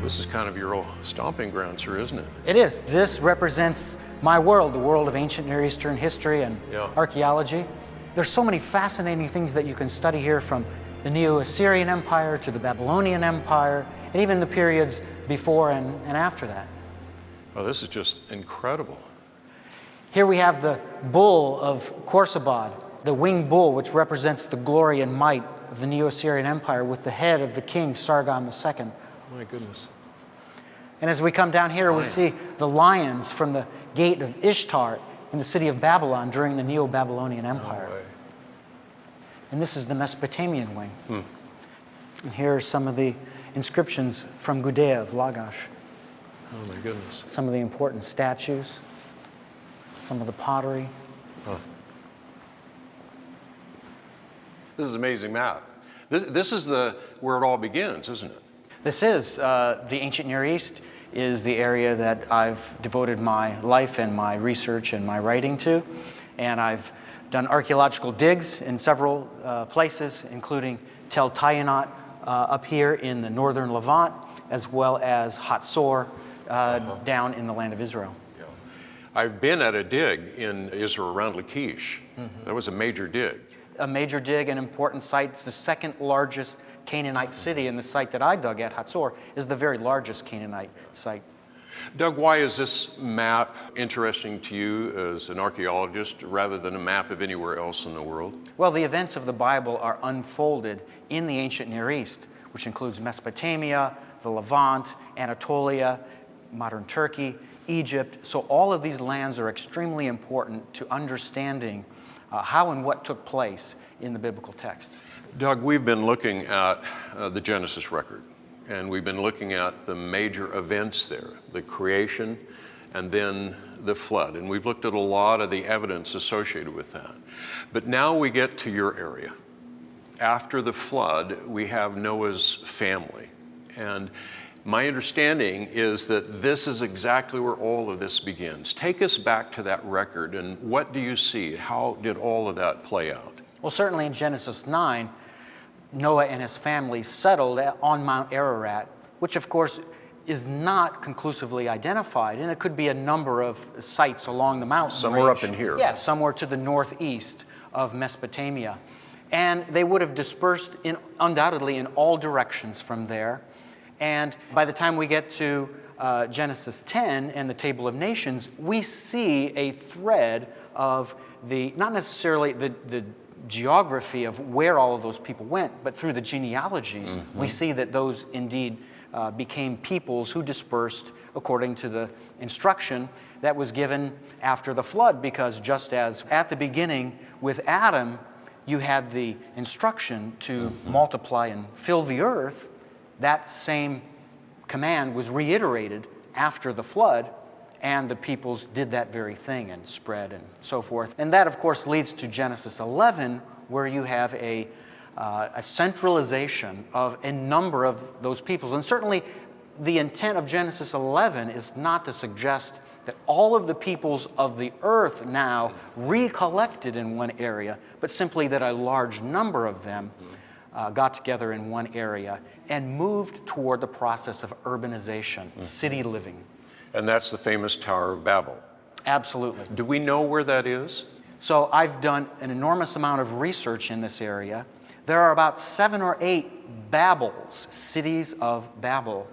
This is kind of your old stomping ground, sir, isn't it? It is. This represents my world, the world of ancient Near Eastern history and archaeology. There's so many fascinating things that you can study here, from the Neo-Assyrian Empire to the Babylonian Empire, and even the periods before and after that. Oh, this is just incredible. Here we have the bull of Khorsabad, the winged bull, which represents the glory and might of the Neo-Assyrian Empire, with the head of the king Sargon II. My goodness. And as we come down here, we see the lions from the gate of Ishtar in the city of Babylon during the Neo-Babylonian Empire. No way. And this is the Mesopotamian wing. And here are some of the inscriptions from Gudea of Lagash. Oh my goodness. Some of the important statues, some of the pottery. This is an amazing map. This is where it all begins, isn't it? This is the ancient Near East, is the area that I've devoted my life and my research and my writing to. And I've done archaeological digs in several places, including Tel Tayanat up here in the northern Levant, as well as Hatzor down in the land of Israel. Yeah. I've been at a dig in Israel around Lachish. That was a major dig. A major dig, an important site. It's the second largest Canaanite city, and the site that I dug at, Hatzor, is the very largest Canaanite site. Doug, why is this map interesting to you as an archaeologist rather than a map of anywhere else in the world? Well, the events of the Bible are unfolded in the ancient Near East, which includes Mesopotamia, the Levant, Anatolia, modern Turkey, Egypt. So all of these lands are extremely important to understanding how and what took place in the biblical text. Doug, we've been looking at the Genesis record, and we've been looking at the major events there, the creation and then the flood. And we've looked at a lot of the evidence associated with that. But now we get to your area. After the flood, we have Noah's family. And my understanding is that this is exactly where all of this begins. Take us back to that record, and what do you see? How did all of that play out? Well, certainly in Genesis 9, Noah and his family settled on Mount Ararat, which of course is not conclusively identified, and it could be a number of sites along the mountain Somewhere range. up in here. Yeah, somewhere to the northeast of Mesopotamia. And they would have dispersed undoubtedly in all directions from there. And by the time we get to Genesis 10 and the Table of Nations, we see a thread of not necessarily the geography of where all of those people went, but through the genealogies, we see that those indeed became peoples who dispersed according to the instruction that was given after the flood, because just as at the beginning with Adam, you had the instruction to multiply and fill the earth, that same command was reiterated after the flood, and the peoples did that very thing and spread and so forth. And that, of course, leads to Genesis 11, where you have a centralization of a number of those peoples. And certainly the intent of Genesis 11 is not to suggest that all of the peoples of the earth now recollected in one area, but simply that a large number of them got together in one area and moved toward the process of urbanization, city living. And that's the famous Tower of Babel. Absolutely. Do we know where that is? So I've done an enormous amount of research in this area. There are about 7 or 8 Babels, cities of Babel,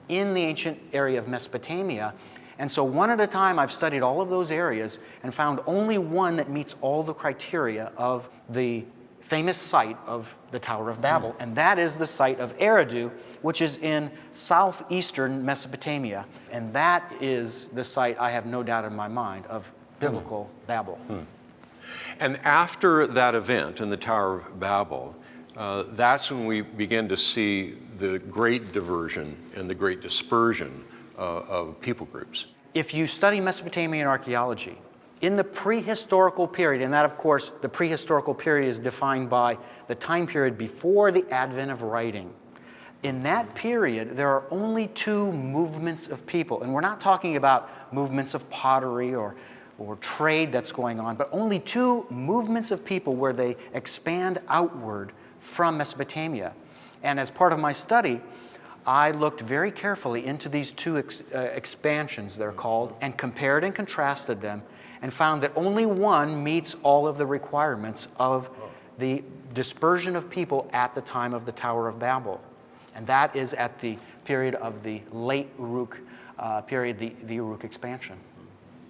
in the ancient area of Mesopotamia. And so one at a time, I've studied all of those areas and found only one that meets all the criteria of the famous site of the Tower of Babel, and that is the site of Eridu, which is in southeastern Mesopotamia. And that is the site, I have no doubt in my mind, of biblical Babel. And after that event in the Tower of Babel, that's when we begin to see the great diversion and the great dispersion of people groups. If you study Mesopotamian archaeology, in the prehistorical period, and that, of course, the prehistorical period is defined by the time period before the advent of writing. In that period, there are only 2 movements of people. And we're not talking about movements of pottery or trade that's going on, but only 2 movements of people where they expand outward from Mesopotamia. And as part of my study, I looked very carefully into these two expansions, they're called, and compared and contrasted them, and found that only one meets all of the requirements of the dispersion of people at the time of the Tower of Babel. And that is at the period of the late Uruk period, the Uruk expansion.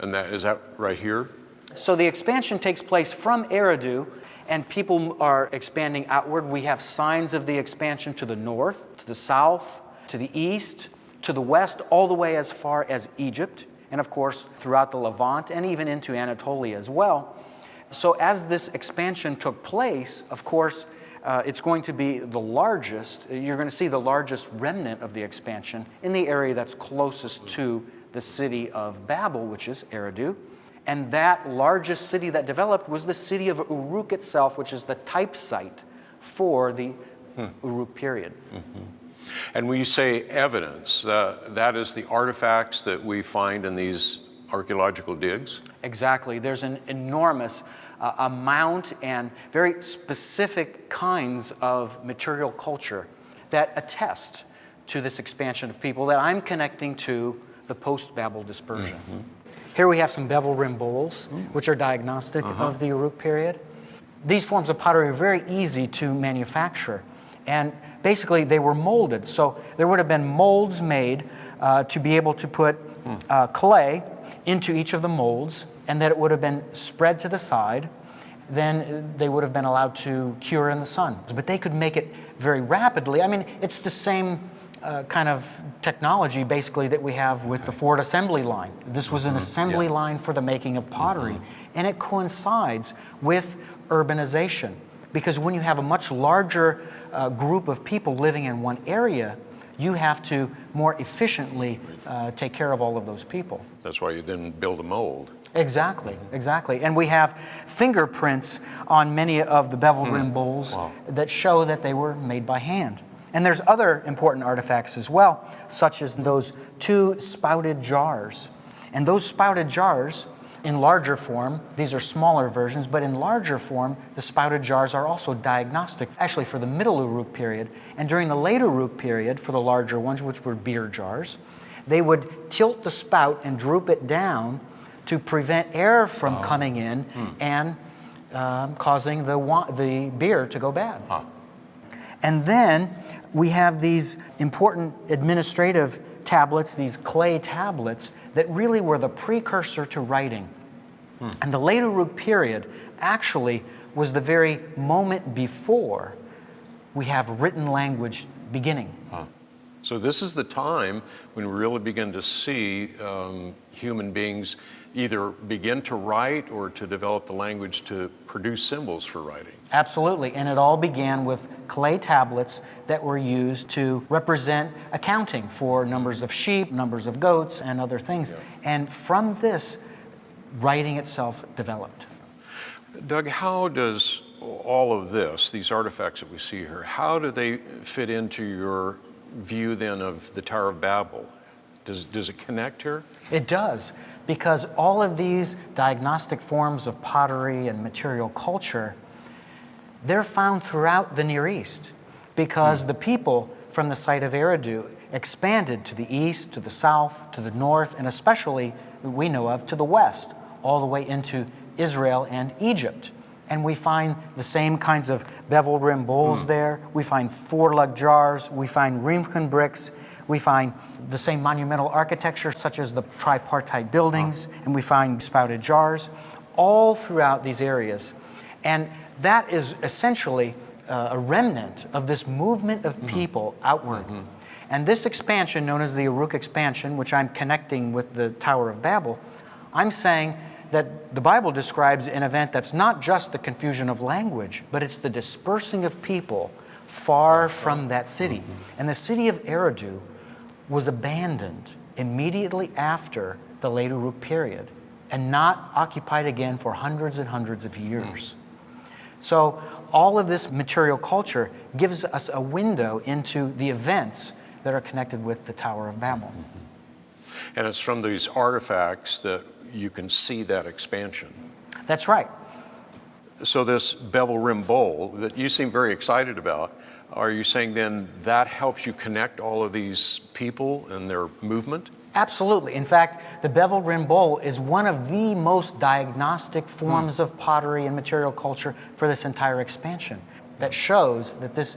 And is that right here? So the expansion takes place from Eridu, and people are expanding outward. We have signs of the expansion to the north, to the south, to the east, to the west, all the way as far as Egypt, and of course throughout the Levant and even into Anatolia as well. So as this expansion took place, of course, it's going to be the largest, you're going to see the largest remnant of the expansion in the area that's closest to the city of Babel, which is Eridu. And that largest city that developed was the city of Uruk itself, which is the type site for the Uruk period. And when you say evidence, that is the artifacts that we find in these archaeological digs? Exactly. There's an enormous amount and very specific kinds of material culture that attest to this expansion of people that I'm connecting to the post-Babel dispersion. Here we have some bevel rim bowls, which are diagnostic of the Uruk period. These forms of pottery are very easy to manufacture, and basically they were molded. So there would have been molds made to be able to put clay into each of the molds, and that it would have been spread to the side. Then they would have been allowed to cure in the sun. But they could make it very rapidly. I mean, it's the same kind of technology basically that we have with the Ford assembly line. This was an assembly line for the making of pottery, and it coincides with urbanization, because when you have a much larger group of people living in one area, you have to more efficiently take care of all of those people. That's why you then build a mold. Exactly, exactly. And we have fingerprints on many of the bevel rim bowls that show that they were made by hand. And there's other important artifacts as well, such as those two spouted jars. And those spouted jars, in larger form, these are smaller versions, but in larger form, the spouted jars are also diagnostic, actually for the middle Uruk period. And during the late Uruk period, for the larger ones, which were beer jars, they would tilt the spout and droop it down to prevent air from coming in and causing the beer to go bad. And then we have these important administrative tablets, these clay tablets, that really were the precursor to writing. And the late Uruk period actually was the very moment before we have written language beginning. So this is the time when we really begin to see human beings either begin to write or to develop the language to produce symbols for writing. Absolutely, and it all began with clay tablets that were used to represent accounting for numbers of sheep, numbers of goats, and other things. And from this, writing itself developed. Doug, how does all of this, these artifacts that we see here, how do they fit into your view then of the Tower of Babel? Does it connect here? It does, because all of these diagnostic forms of pottery and material culture, they're found throughout the Near East, because the people from the site of Eridu expanded to the east, to the south, to the north, and especially, we know of, to the west, all the way into Israel and Egypt. And we find the same kinds of bevel rim bowls there. We find four-lug jars. We find Riemchen bricks. We find the same monumental architecture, such as the tripartite buildings, and we find spouted jars all throughout these areas. And that is essentially a remnant of this movement of people outward. And this expansion, known as the Uruk expansion, which I'm connecting with the Tower of Babel, I'm saying that the Bible describes an event that's not just the confusion of language, but it's the dispersing of people far from that city. And the city of Eridu was abandoned immediately after the late Uruk period and not occupied again for hundreds and hundreds of years. So all of this material culture gives us a window into the events that are connected with the Tower of Babel. And it's from these artifacts that you can see that expansion. That's right. So this bevel rim bowl that you seem very excited about, Are you saying then that helps you connect all of these people and their movement? Absolutely. In fact, the bevel rim bowl is one of the most diagnostic forms of pottery and material culture for this entire expansion that shows that this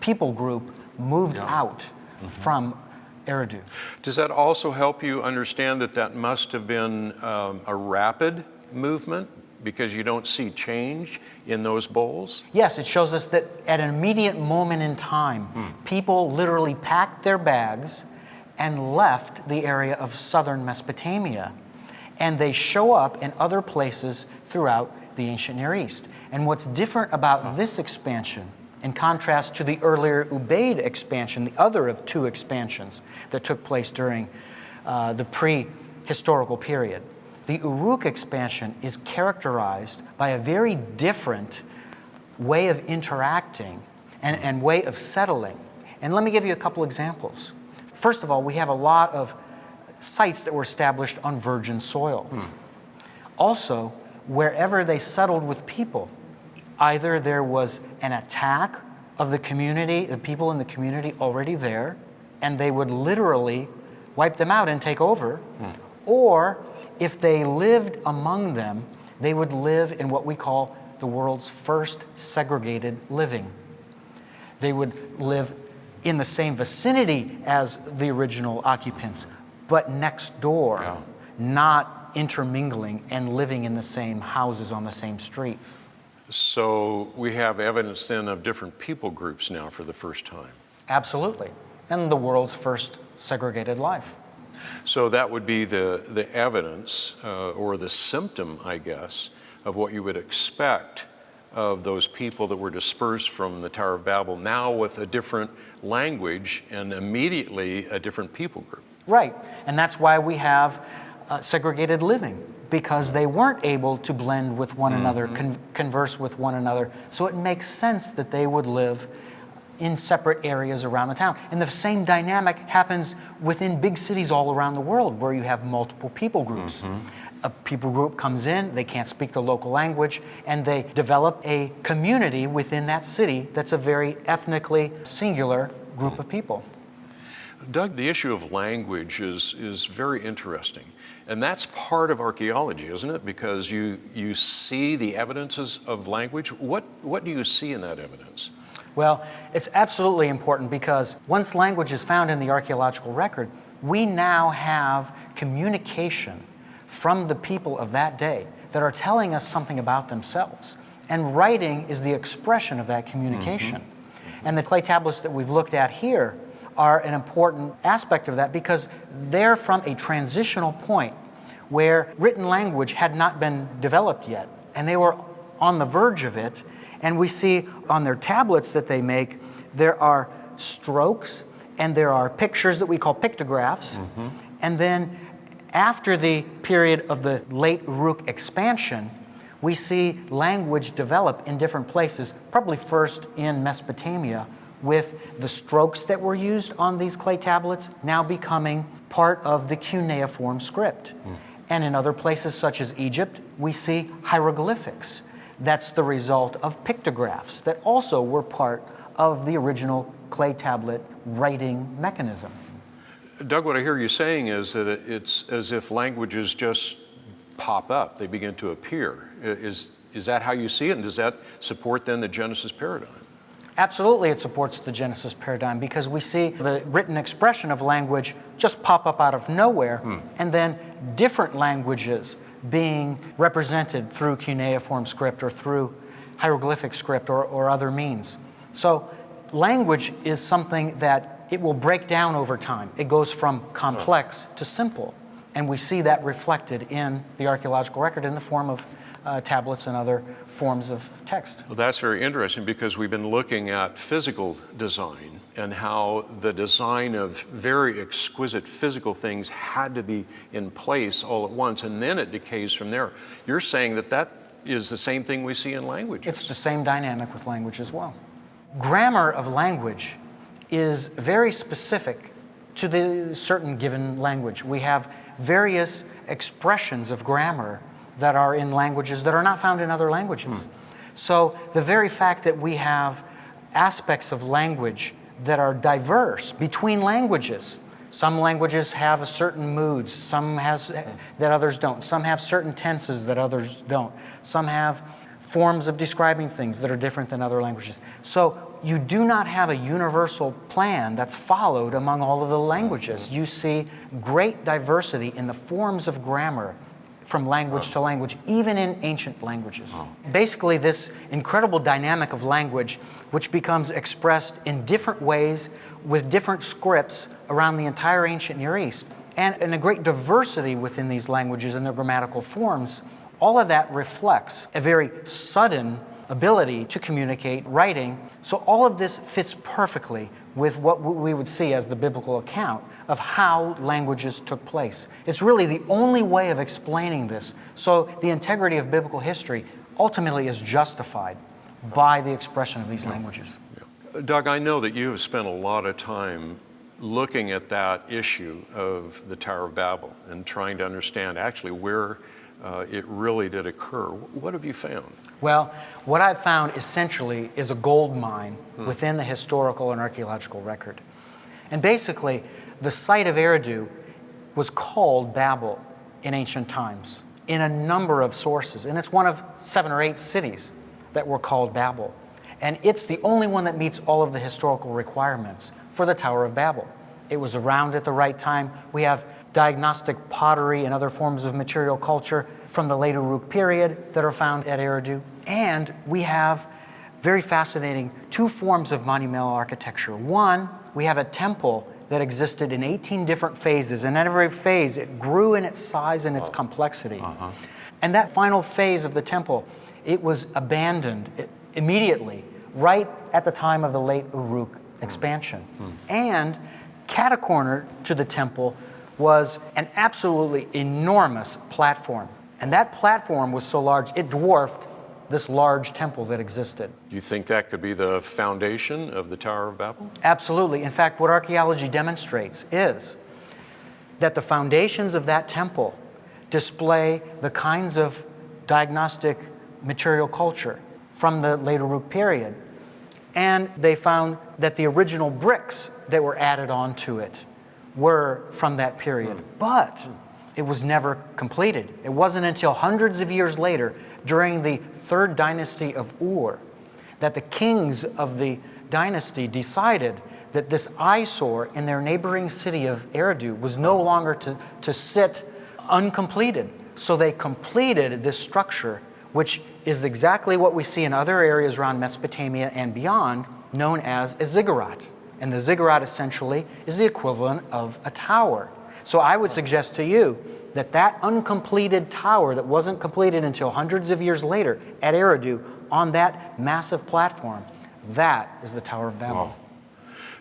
people group moved out from Eridu. Does that also help you understand that that must have been a rapid movement because you don't see change in those bowls? Yes, it shows us that at an immediate moment in time, people literally packed their bags and left the area of southern Mesopotamia. And they show up in other places throughout the ancient Near East. And what's different about this expansion, in contrast to the earlier Ubaid expansion, the other of two expansions that took place during the pre-historical period, the Uruk expansion is characterized by a very different way of interacting and way of settling. And let me give you a couple examples. First of all, we have a lot of sites that were established on virgin soil. Also, wherever they settled with people, either there was an attack of the community, the people in the community already there, and they would literally wipe them out and take over, or if they lived among them, they would live in what we call the world's first segregated living. They would live in the same vicinity as the original occupants, but next door, not intermingling and living in the same houses on the same streets. So we have evidence then of different people groups now for the first time. Absolutely. And the world's first segregated life. So that would be the evidence or the symptom, I guess, of what you would expect of those people that were dispersed from the Tower of Babel, now with a different language and immediately a different people group. Right. And that's why we have segregated living, because they weren't able to blend with one another, converse with one another. So it makes sense that they would live in separate areas around the town. And the same dynamic happens within big cities all around the world where you have multiple people groups. A people group comes in, they can't speak the local language, and they develop a community within that city that's a very ethnically singular group of people. Doug, the issue of language is very interesting. And that's part of archaeology, isn't it? Because you see the evidences of language. What do you see in that evidence? Well, it's absolutely important because once language is found in the archaeological record, we now have communication from the people of that day that are telling us something about themselves. And writing is the expression of that communication. And the clay tablets that we've looked at here are an important aspect of that because they're from a transitional point where written language had not been developed yet. And they were on the verge of it. And we see on their tablets that they make, there are strokes and there are pictures that we call pictographs. And then after the period of the late Uruk expansion, we see language develop in different places, probably first in Mesopotamia, with the strokes that were used on these clay tablets now becoming part of the cuneiform script. And in other places, such as Egypt, we see hieroglyphics. That's the result of pictographs that also were part of the original clay tablet writing mechanism. Doug, what I hear you saying is that it's as if languages just pop up, they begin to appear. Is that how you see it, and does that support then the Genesis paradigm? Absolutely, it supports the Genesis paradigm because we see the written expression of language just pop up out of nowhere, and then different languages being represented through cuneiform script or through hieroglyphic script or other means. So language is something that it will break down over time. It goes from complex to simple. And we see that reflected in the archaeological record in the form of tablets and other forms of text. Well, that's very interesting because we've been looking at physical design and how the design of very exquisite physical things had to be in place all at once, and then it decays from there. You're saying that that is the same thing we see in language. It's the same dynamic with language as well. Grammar of language is very specific to the certain given language. We have various expressions of grammar that are in languages that are not found in other languages. So the very fact that we have aspects of language that are diverse between languages. Some languages have a certain moods, that others don't. Some have certain tenses that others don't. Some have forms of describing things that are different than other languages. So you do not have a universal plan that's followed among all of the languages. You see great diversity in the forms of grammar from language to language, even in ancient languages. Basically, this incredible dynamic of language, which becomes expressed in different ways with different scripts around the entire ancient Near East, and a great diversity within these languages and their grammatical forms, all of that reflects a very sudden ability to communicate writing. So all of this fits perfectly with what we would see as the biblical account of how languages took place. It's really the only way of explaining this. So the integrity of biblical history ultimately is justified by the expression of these languages. Doug, I know that you have spent a lot of time looking at that issue of the Tower of Babel and trying to understand actually where it really did occur. What have you found? Well, what I've found essentially is a gold mine within the historical and archaeological record. And basically, the site of Eridu was called Babel in ancient times in a number of sources. And it's one of 7 or 8 cities that were called Babel. And it's the only one that meets all of the historical requirements for the Tower of Babel. It was around at the right time. We have diagnostic pottery and other forms of material culture from the late Uruk period that are found at Eridu. And we have very fascinating 2 forms of monumental architecture. One, we have a temple that existed in 18 different phases, and at every phase it grew in its size and its complexity. And that final phase of the temple, it was abandoned immediately, right at the time of the late Uruk expansion. And catacorner to the temple was an absolutely enormous platform. And that platform was so large, it dwarfed this large temple that existed. Do you think that could be the foundation of the Tower of Babel? Absolutely. In fact, what archaeology demonstrates is that the foundations of that temple display the kinds of diagnostic material culture from the late Uruk period. And they found that the original bricks that were added onto it were from that period. But it was never completed. It wasn't until hundreds of years later, during the 3rd dynasty of Ur, that the kings of the dynasty decided that this eyesore in their neighboring city of Eridu was no longer to sit uncompleted. So they completed this structure, which is exactly what we see in other areas around Mesopotamia and beyond, known as a ziggurat. And the ziggurat essentially is the equivalent of a tower. So I would suggest to you that that uncompleted tower that wasn't completed until hundreds of years later at Eridu on that massive platform, that is the Tower of Babel. Wow.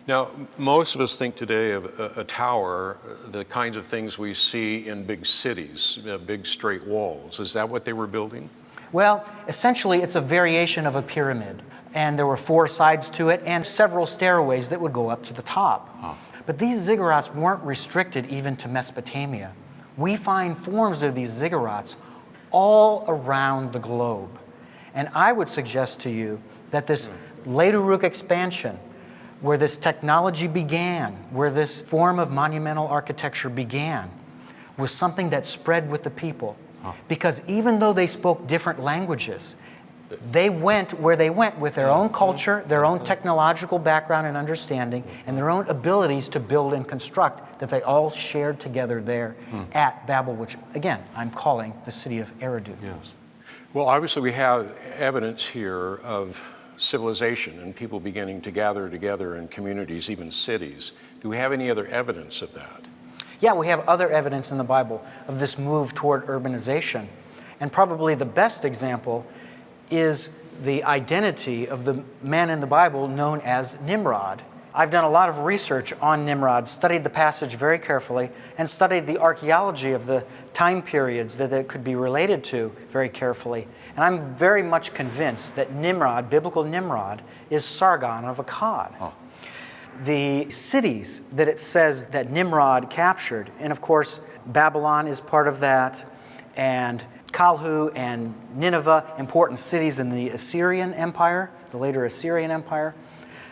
Now, most of us think today of a tower, the kinds of things we see in big cities, big straight walls. Is that what they were building? Well, essentially it's a variation of a pyramid. And there were 4 sides to it and several stairways that would go up to the top. But these ziggurats weren't restricted even to Mesopotamia. We find forms of these ziggurats all around the globe. And I would suggest to you that this late Uruk expansion, where this technology began, where this form of monumental architecture began, was something that spread with the people. Because even though they spoke different languages, they went where they went with their own culture, their own technological background and understanding, and their own abilities to build and construct that they all shared together there at Babel, which, again, I'm calling the city of Eridu. Yes. Well, obviously we have evidence here of civilization and people beginning to gather together in communities, even cities. Do we have any other evidence of that? Yeah, we have other evidence in the Bible of this move toward urbanization. And probably the best example is the identity of the man in the Bible known as Nimrod. I've done a lot of research on Nimrod, studied the passage very carefully, and studied the archaeology of the time periods that it could be related to very carefully. And I'm very much convinced that Nimrod, biblical Nimrod, is Sargon of Akkad. The cities that it says that Nimrod captured, and of course Babylon is part of that, and Kalhu and Nineveh, important cities in the Assyrian Empire, the later Assyrian Empire.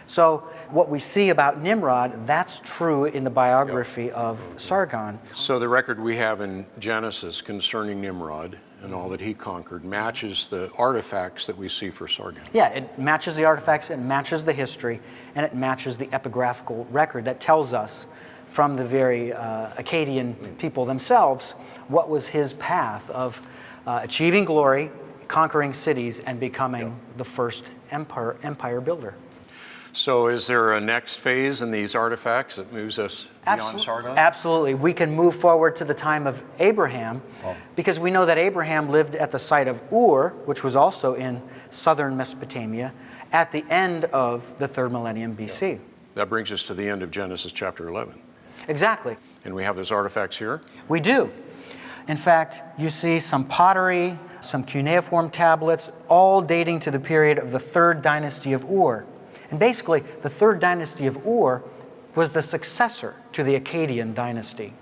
So what we see about Nimrod, that's true in the biography of Sargon. So the record we have in Genesis concerning Nimrod and all that he conquered matches the artifacts that we see for Sargon. Yeah, it matches the artifacts, it matches the history, and it matches the epigraphical record that tells us from the very Akkadian people themselves what was his path of achieving glory, conquering cities, and becoming the first empire builder. So is there a next phase in these artifacts that moves us beyond Sargon? Absolutely. We can move forward to the time of Abraham because we know that Abraham lived at the site of Ur, which was also in southern Mesopotamia, at the end of the 3rd millennium BC. That brings us to the end of Genesis chapter 11. Exactly. And we have those artifacts here? We do. In fact, you see some pottery, some cuneiform tablets, all dating to the period of the 3rd dynasty of Ur. And basically, the 3rd dynasty of Ur was the successor to the Akkadian dynasty.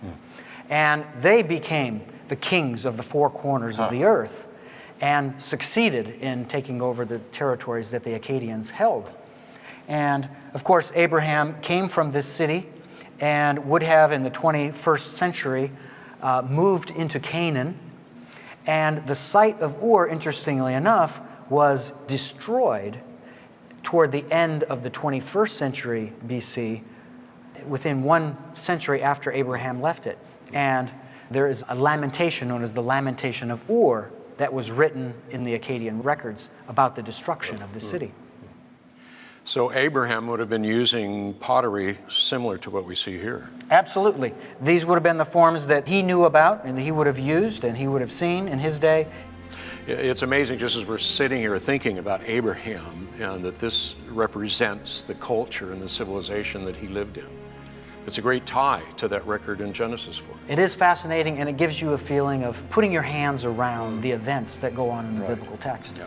And they became the kings of the 4 corners of the earth and succeeded in taking over the territories that the Akkadians held. And of course, Abraham came from this city and would have, in the 21st century, moved into Canaan. And the site of Ur, interestingly enough, was destroyed toward the end of the 21st century BC, within 1 century after Abraham left it. And there is a lamentation known as the Lamentation of Ur that was written in the Akkadian records about the destruction of the city. So Abraham would have been using pottery similar to what we see here. Absolutely. These would have been the forms that he knew about and that he would have used and he would have seen in his day. It's amazing just as we're sitting here thinking about Abraham and that this represents the culture and the civilization that he lived in. It's a great tie to that record in Genesis 4. It is fascinating, and it gives you a feeling of putting your hands around the events that go on in the biblical text. Yeah.